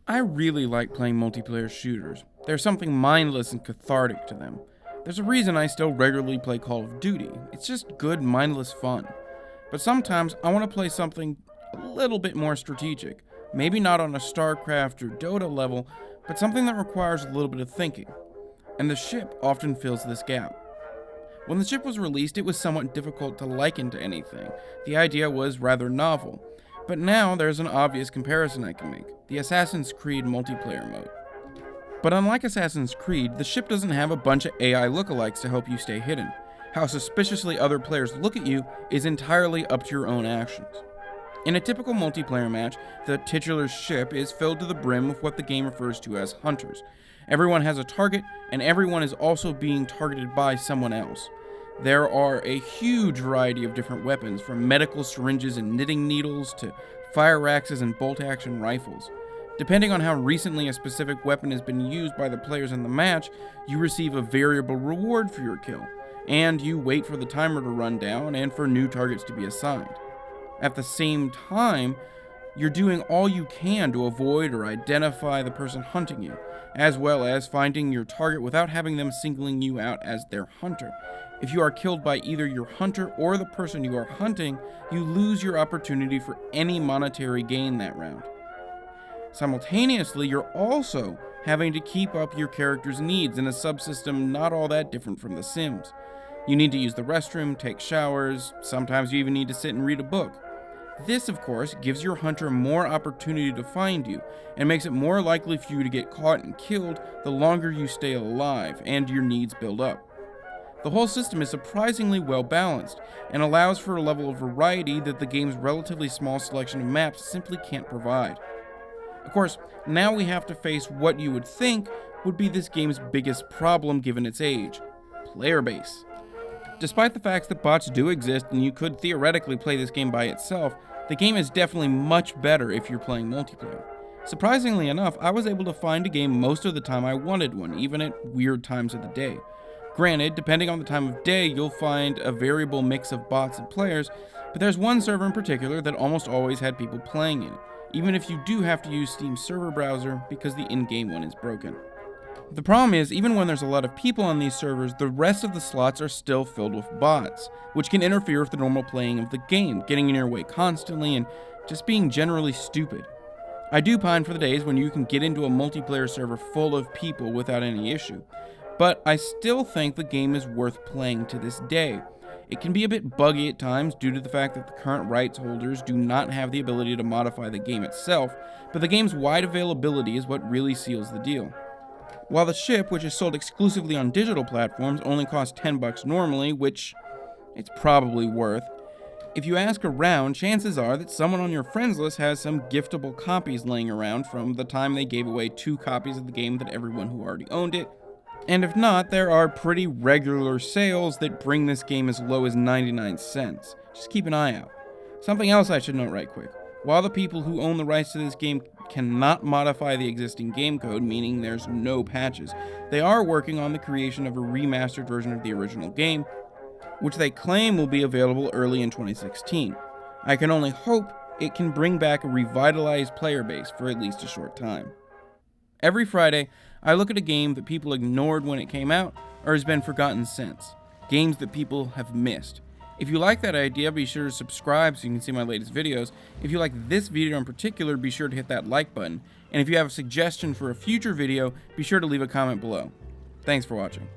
I really like playing multiplayer shooters. There's something mindless and cathartic to them. There's a reason I still regularly play Call of Duty. It's just good, mindless fun. But sometimes I want to play something a little bit more strategic. Maybe not on a StarCraft or Dota level, but something that requires a little bit of thinking. And the ship often fills this gap. When the ship was released, it was somewhat difficult to liken to anything. The idea was rather novel. But now there's an obvious comparison I can make: the Assassin's Creed multiplayer mode. But unlike Assassin's Creed, the ship doesn't have a bunch of AI lookalikes to help you stay hidden. How suspiciously other players look at you is entirely up to your own actions. In a typical multiplayer match, the titular ship is filled to the brim with what the game refers to as hunters. Everyone has a target, and everyone is also being targeted by someone else. There are a huge variety of different weapons, from medical syringes and knitting needles to fire axes and bolt-action rifles. Depending on how recently a specific weapon has been used by the players in the match, you receive a variable reward for your kill, and you wait for the timer to run down and for new targets to be assigned. At the same time, you're doing all you can to avoid or identify the person hunting you, as well as finding your target without having them singling you out as their hunter. If you are killed by either your hunter or the person you are hunting, you lose your opportunity for any monetary gain that round. Simultaneously, you're also having to keep up your character's needs in a subsystem not all that different from The Sims. You need to use the restroom, take showers, sometimes you even need to sit and read a book. This, of course, gives your hunter more opportunity to find you, and makes it more likely for you to get caught and killed the longer you stay alive and your needs build up. The whole system is surprisingly well balanced, and allows for a level of variety that the game's relatively small selection of maps simply can't provide. Of course, now we have to face what you would think would be this game's biggest problem given its age: player base. Despite the fact that bots do exist and you could theoretically play this game by itself, the game is definitely much better if you're playing multiplayer. Surprisingly enough, I was able to find a game most of the time I wanted one, even at weird times of the day. Granted, depending on the time of day, you'll find a variable mix of bots and players, but there's one server in particular that almost always had people playing in it, even if you do have to use Steam's server browser because the in-game one is broken. The problem is, even when there's a lot of people on these servers, the rest of the slots are still filled with bots, which can interfere with the normal playing of the game, getting in your way constantly and just being generally stupid. I do pine for the days when you can get into a multiplayer server full of people without any issue, but I still think the game is worth playing to this day. It can be a bit buggy at times due to the fact that the current rights holders do not have the ability to modify the game itself, but the game's wide availability is what really seals the deal. While the ship, which is sold exclusively on digital platforms, only costs $10 normally, which it's probably worth, if you ask around, chances are that someone on your friends list has some giftable copies laying around from the time they gave away 2 copies of the game to everyone who already owned it. And if not, there are pretty regular sales that bring this game as low as 99 cents. Just keep an eye out. Something else I should note right quick: while the people who own the rights to this game cannot modify the existing game code, meaning there's no patches, they are working on the creation of a remastered version of the original game, which they claim will be available early in 2016. I can only hope it can bring back a revitalized player base for at least a short time. Every Friday, I look at a game that people ignored when it came out or has been forgotten since. Games that people have missed. If you like that idea, be sure to subscribe so you can see my latest videos. If you like this video in particular, be sure to hit that like button. And if you have a suggestion for a future video, be sure to leave a comment below. Thanks for watching.